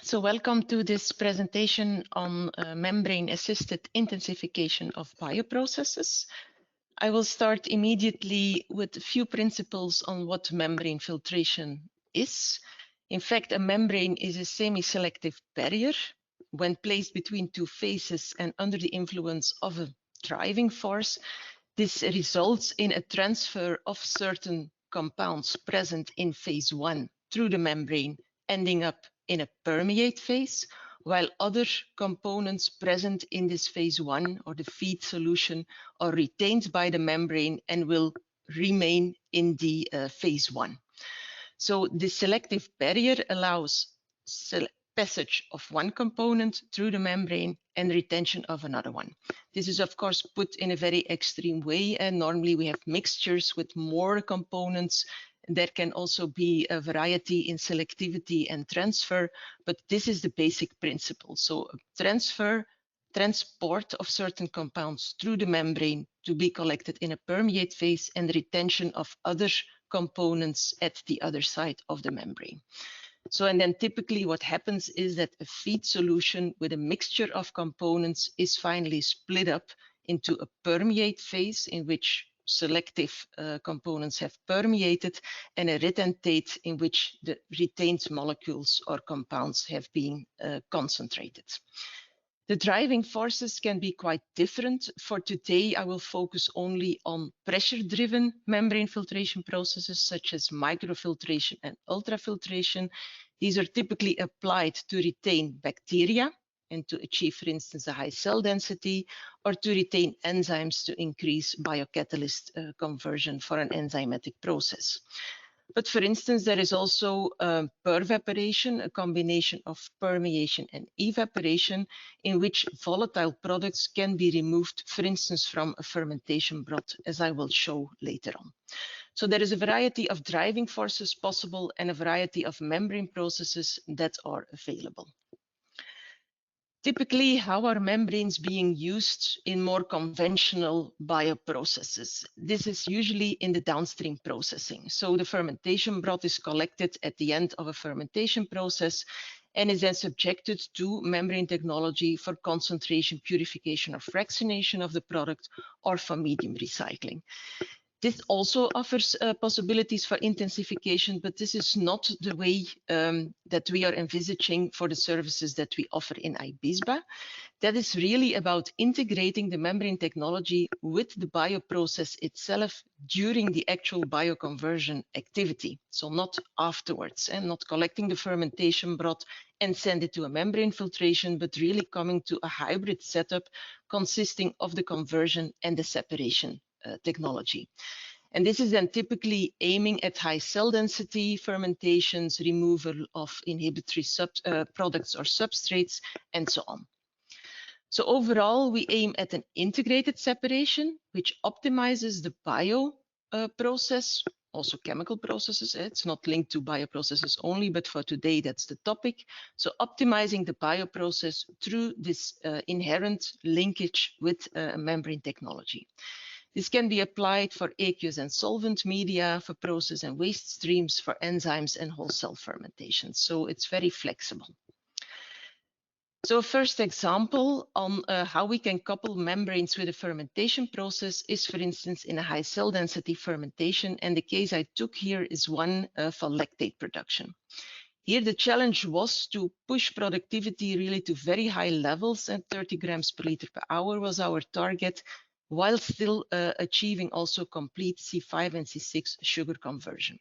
So welcome to this presentation on membrane-assisted intensification of bioprocesses. I will start immediately with a few principles on what membrane filtration is. In fact, a membrane is a semi-selective barrier. When placed between two phases and under the influence of a driving force, this results in a transfer of certain compounds present in phase 1 through the membrane, ending up in a permeate phase, while other components present in this phase 1 or the feed solution are retained by the membrane and will remain in the phase 1. So the selective barrier allows passage of one component through the membrane and retention of another one. This is of course put in a very extreme way, and normally we have mixtures with more components. There can also be a variety in selectivity and transfer, but this is the basic principle. So transport of certain compounds through the membrane to be collected in a permeate phase and retention of other components at the other side of the membrane. So, and then typically what happens is that a feed solution with a mixture of components is finally split up into a permeate phase in which selective components have permeated, and a retentate in which the retained molecules or compounds have been concentrated. The driving forces can be quite different. For today, I will focus only on pressure-driven membrane filtration processes such as microfiltration and ultrafiltration. These are typically applied to retain bacteria and to achieve, for instance, a high cell density, or to retain enzymes to increase biocatalyst conversion for an enzymatic process. But for instance, there is also pervaporation, a combination of permeation and evaporation, in which volatile products can be removed, for instance, from a fermentation broth, as I will show later on. So there is a variety of driving forces possible and a variety of membrane processes that are available. Typically, how are membranes being used in more conventional bioprocesses? This is usually in the downstream processing. So the fermentation broth is collected at the end of a fermentation process and is then subjected to membrane technology for concentration, purification, or fractionation of the product, or for medium recycling. This also offers possibilities for intensification, but this is not the way that we are envisaging for the services that we offer in IBISBA. That is really about integrating the membrane technology with the bioprocess itself during the actual bioconversion activity. So not afterwards, and not collecting the fermentation broth and send it to a membrane filtration, but really coming to a hybrid setup consisting of the conversion and the separation technology. And this is then typically aiming at high cell density fermentations, removal of inhibitory products or substrates, and so on. So overall, we aim at an integrated separation, which optimizes the bio process, also chemical processes. It's not linked to bioprocesses only, but for today, that's the topic. So optimizing the bioprocess through this inherent linkage with membrane technology. This can be applied for aqueous and solvent media, for process and waste streams, for enzymes and whole cell fermentation. So it's very flexible. So a first example on how we can couple membranes with a fermentation process is, for instance, in a high cell density fermentation. And the case I took here is one for lactate production. Here, the challenge was to push productivity really to very high levels, and 30 grams per liter per hour was our target, while still achieving also complete C5 and C6 sugar conversion.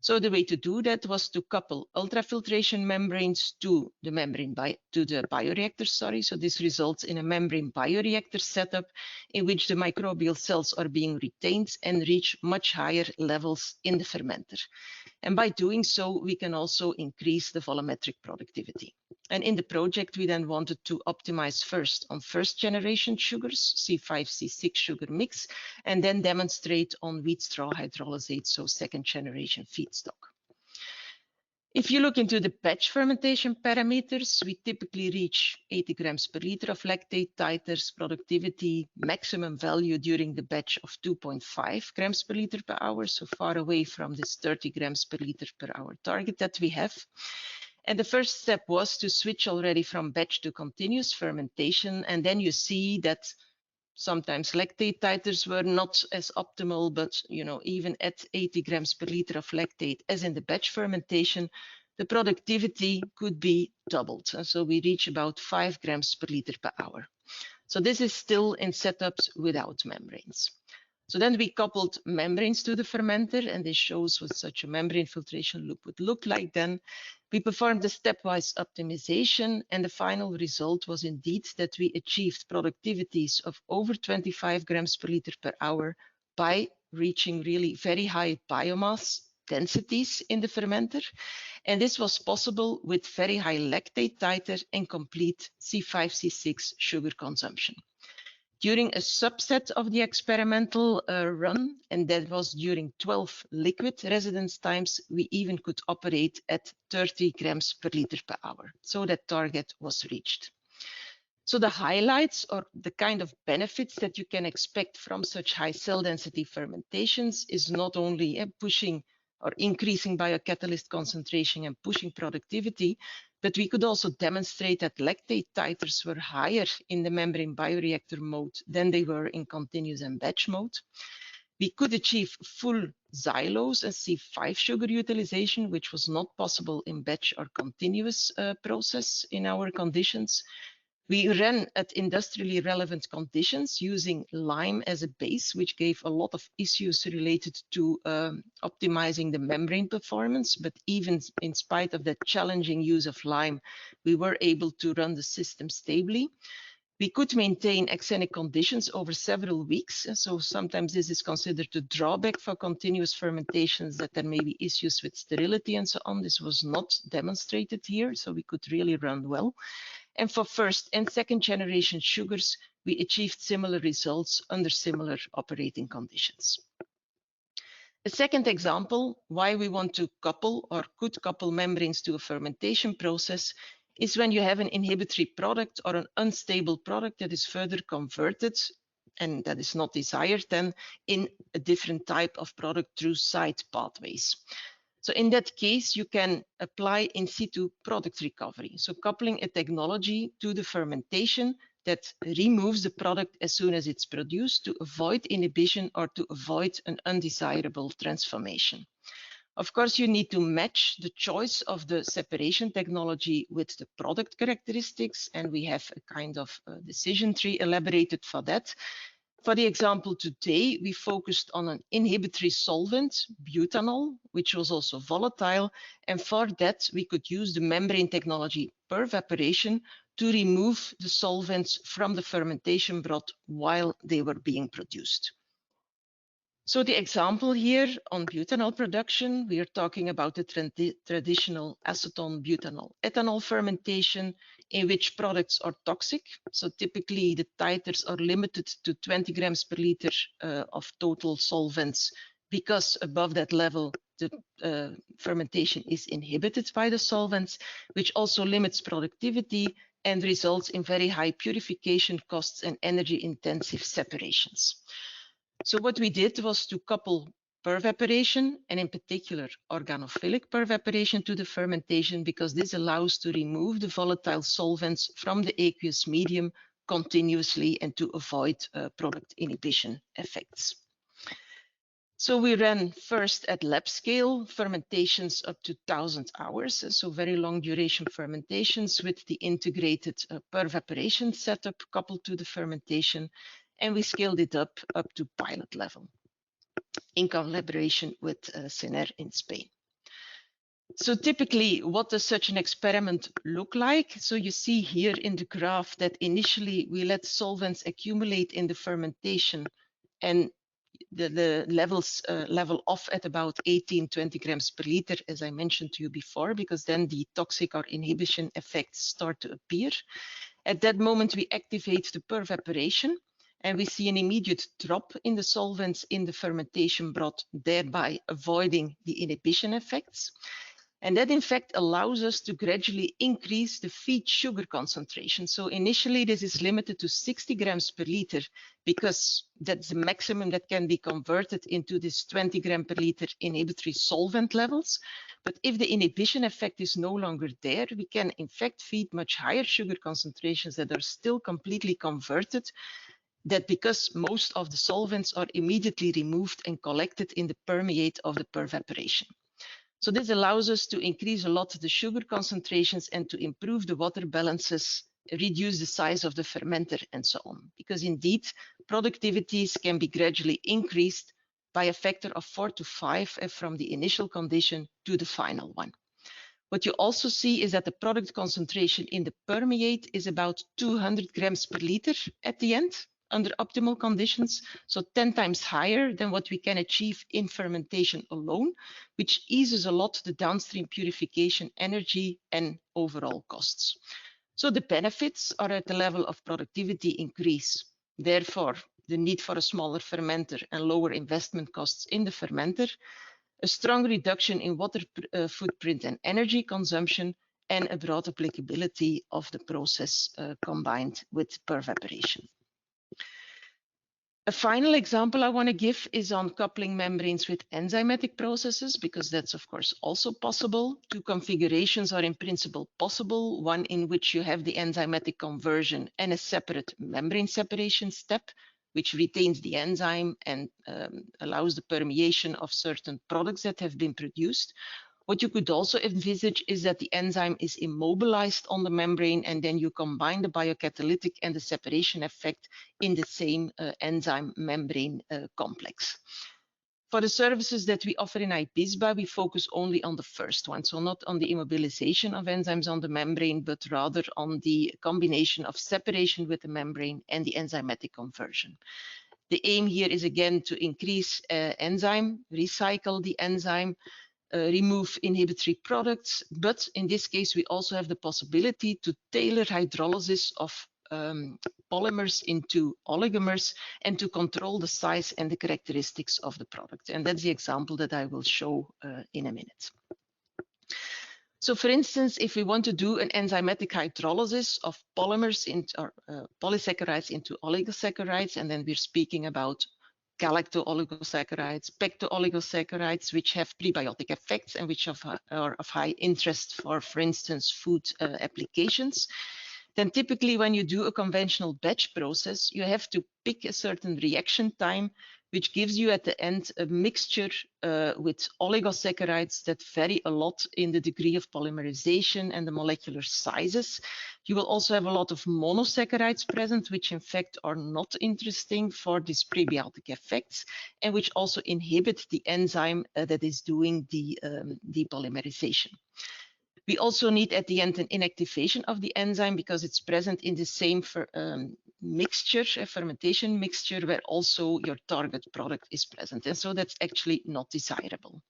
So the way to do that was to couple ultrafiltration membranes to the bioreactor. So this results in a membrane bioreactor setup in which the microbial cells are being retained and reach much higher levels in the fermenter. And by doing so, we can also increase the volumetric productivity. And in the project, we then wanted to optimize first on first generation sugars, C5, C6 sugar mix, and then demonstrate on wheat straw hydrolysate, so second generation feedstock. If you look into the batch fermentation parameters, we typically reach 80 grams per liter of lactate titers, productivity maximum value during the batch of 2.5 grams per liter per hour, so far away from this 30 grams per liter per hour target that we have. And the first step was to switch already from batch to continuous fermentation. And then you see that sometimes lactate titers were not as optimal, but even at 80 grams per liter of lactate, as in the batch fermentation, the productivity could be doubled. And so we reach about 5 grams per liter per hour. So this is still in setups without membranes. So then we coupled membranes to the fermenter, and this shows what such a membrane filtration loop would look like then. We performed a stepwise optimization, and the final result was indeed that we achieved productivities of over 25 grams per liter per hour by reaching really very high biomass densities in the fermenter. And this was possible with very high lactate titer and complete C5C6 sugar consumption. During a subset of the experimental run, and that was during 12 liquid residence times, we even could operate at 30 grams per liter per hour. So that target was reached. So the highlights or the kind of benefits that you can expect from such high cell density fermentations is not only pushing or increasing biocatalyst concentration and pushing productivity, but we could also demonstrate that lactate titers were higher in the membrane bioreactor mode than they were in continuous and batch mode. We could achieve full xylose and C5 sugar utilization, which was not possible in batch or continuous process in our conditions. We ran at industrially relevant conditions using lime as a base, which gave a lot of issues related to optimizing the membrane performance. But even in spite of that challenging use of lime, we were able to run the system stably. We could maintain exenic conditions over several weeks. So sometimes this is considered a drawback for continuous fermentations, that there may be issues with sterility and so on. This was not demonstrated here, so we could really run well. And for first and second generation sugars, we achieved similar results under similar operating conditions. A second example why we want to couple or could couple membranes to a fermentation process is when you have an inhibitory product or an unstable product that is further converted and that is not desired then in a different type of product through side pathways. So in that case, you can apply in situ product recovery. So coupling a technology to the fermentation that removes the product as soon as it's produced to avoid inhibition or to avoid an undesirable transformation. Of course, you need to match the choice of the separation technology with the product characteristics, and we have a kind of decision tree elaborated for that. For the example today, we focused on an inhibitory solvent, butanol, which was also volatile. And for that, we could use the membrane technology per evaporation to remove the solvents from the fermentation broth while they were being produced. So the example here on butanol production, we are talking about the traditional acetone butanol ethanol fermentation in which products are toxic. So typically the titers are limited to 20 grams per liter of total solvents, because above that level, the fermentation is inhibited by the solvents, which also limits productivity and results in very high purification costs and energy intensive separations. So what we did was to couple per-evaporation, and in particular organophilic per-evaporation, to the fermentation, because this allows to remove the volatile solvents from the aqueous medium continuously and to avoid product inhibition effects. So we ran first at lab scale fermentations up to 1,000 hours, so very long duration fermentations with the integrated per-evaporation setup coupled to the fermentation. And we scaled it up to pilot level in collaboration with CENER in Spain. So typically, what does such an experiment look like? So you see here in the graph that initially we let solvents accumulate in the fermentation, and the levels level off at about 18-20 grams per liter, as I mentioned to you before, because then the toxic or inhibition effects start to appear. At that moment, we activate the per-evaporation, and we see an immediate drop in the solvents in the fermentation broth, thereby avoiding the inhibition effects. And that in fact allows us to gradually increase the feed sugar concentration. So initially this is limited to 60 grams per liter because that's the maximum that can be converted into this 20 gram per liter inhibitory solvent levels. But if the inhibition effect is no longer there, we can in fact feed much higher sugar concentrations that are still completely converted, that because most of the solvents are immediately removed and collected in the permeate of the pervaporation. So this allows us to increase a lot the sugar concentrations and to improve the water balances, reduce the size of the fermenter and so on. Because indeed, productivities can be gradually increased by a factor of 4 to 5 from the initial condition to the final one. What you also see is that the product concentration in the permeate is about 200 grams per liter at the end, under optimal conditions, so 10 times higher than what we can achieve in fermentation alone, which eases a lot the downstream purification energy and overall costs. So the benefits are at the level of productivity increase. Therefore, the need for a smaller fermenter and lower investment costs in the fermenter, a strong reduction in water footprint and energy consumption, and a broad applicability of the process combined with pervaporation. A final example I want to give is on coupling membranes with enzymatic processes, because that's of course also possible. Two configurations are in principle possible, one in which you have the enzymatic conversion and a separate membrane separation step, which retains the enzyme and allows the permeation of certain products that have been produced. What you could also envisage is that the enzyme is immobilized on the membrane, and then you combine the biocatalytic and the separation effect in the same enzyme membrane complex. For the services that we offer in IPISBA, we focus only on the first one, so not on the immobilization of enzymes on the membrane, but rather on the combination of separation with the membrane and the enzymatic conversion. The aim here is again to increase enzyme, recycle the enzyme, remove inhibitory products, but in this case we also have the possibility to tailor hydrolysis of polymers into oligomers and to control the size and the characteristics of the product. And that's the example that I will show in a minute. So for instance, if we want to do an enzymatic hydrolysis of polymers or polysaccharides into oligosaccharides, and then we're speaking about galacto-oligosaccharides, pecto-oligosaccharides, which have prebiotic effects and which are of high interest for instance, food applications. Then typically when you do a conventional batch process, you have to pick a certain reaction time, which gives you at the end a mixture with oligosaccharides that vary a lot in the degree of polymerization and the molecular sizes. You will also have a lot of monosaccharides present, which in fact are not interesting for these prebiotic effects and which also inhibit the enzyme that is doing the depolymerization. We also need at the end an inactivation of the enzyme because it's present in the same mixture, a fermentation mixture, where also your target product is present. And so that's actually not desirable.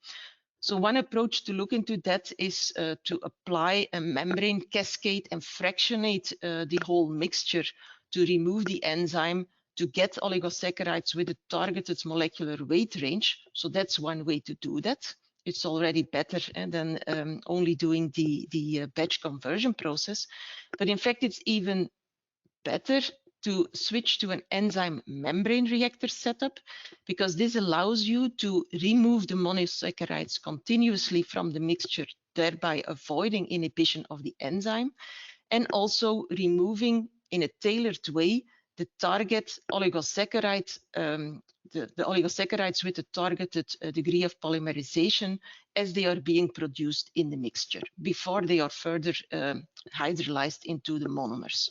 So one approach to look into that is to apply a membrane cascade and fractionate the whole mixture to remove the enzyme to get oligosaccharides with a targeted molecular weight range. So that's one way to do that. It's already better than only doing the batch conversion process. But in fact, it's even better to switch to an enzyme membrane reactor setup, because this allows you to remove the monosaccharides continuously from the mixture, thereby avoiding inhibition of the enzyme, and also removing in a tailored way the target oligosaccharide, the oligosaccharides with a targeted degree of polymerization as they are being produced in the mixture before they are further hydrolyzed into the monomers.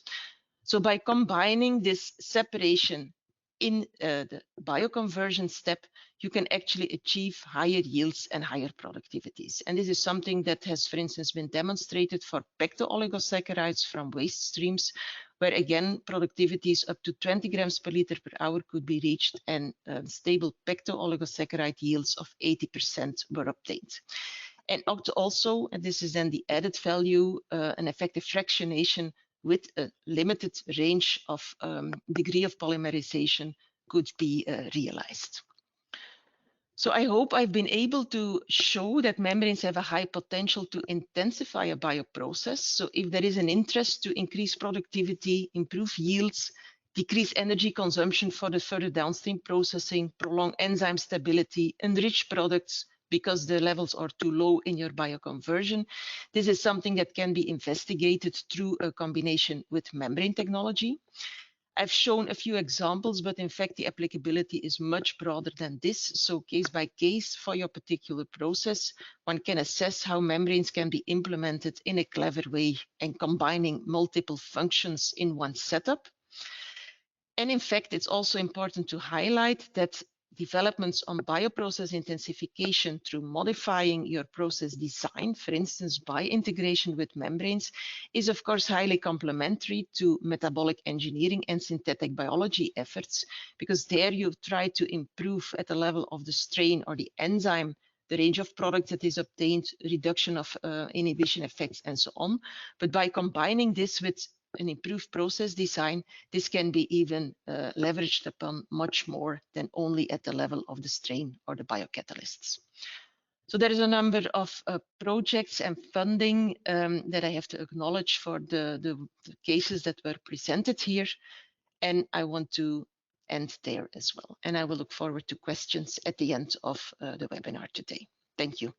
So by combining this separation in the bioconversion step, you can actually achieve higher yields and higher productivities. And this is something that has, for instance, been demonstrated for pecto-oligosaccharides from waste streams, where again, productivities up to 20 grams per liter per hour could be reached, and stable pecto-oligosaccharide yields of 80% were obtained. And also, and this is then the added value, an effective fractionation with a limited range of degree of polymerization could be realized. So I hope I've been able to show that membranes have a high potential to intensify a bioprocess. So if there is an interest to increase productivity, improve yields, decrease energy consumption for the further downstream processing, prolong enzyme stability, enrich products because the levels are too low in your bioconversion, this is something that can be investigated through a combination with membrane technology. I've shown a few examples, but in fact, the applicability is much broader than this. So case by case for your particular process, one can assess how membranes can be implemented in a clever way and combining multiple functions in one setup. And in fact, it's also important to highlight that developments on bioprocess intensification through modifying your process design, for instance, by integration with membranes, is of course highly complementary to metabolic engineering and synthetic biology efforts, because there you try to improve at the level of the strain or the enzyme the range of products that is obtained, reduction of inhibition effects, and so on. But by combining this with an improved process design, this can be even leveraged upon much more than only at the level of the strain or the biocatalysts. So there is a number of projects and funding that I have to acknowledge for the cases that were presented here. And I want to end there as well. And I will look forward to questions at the end of the webinar today. Thank you.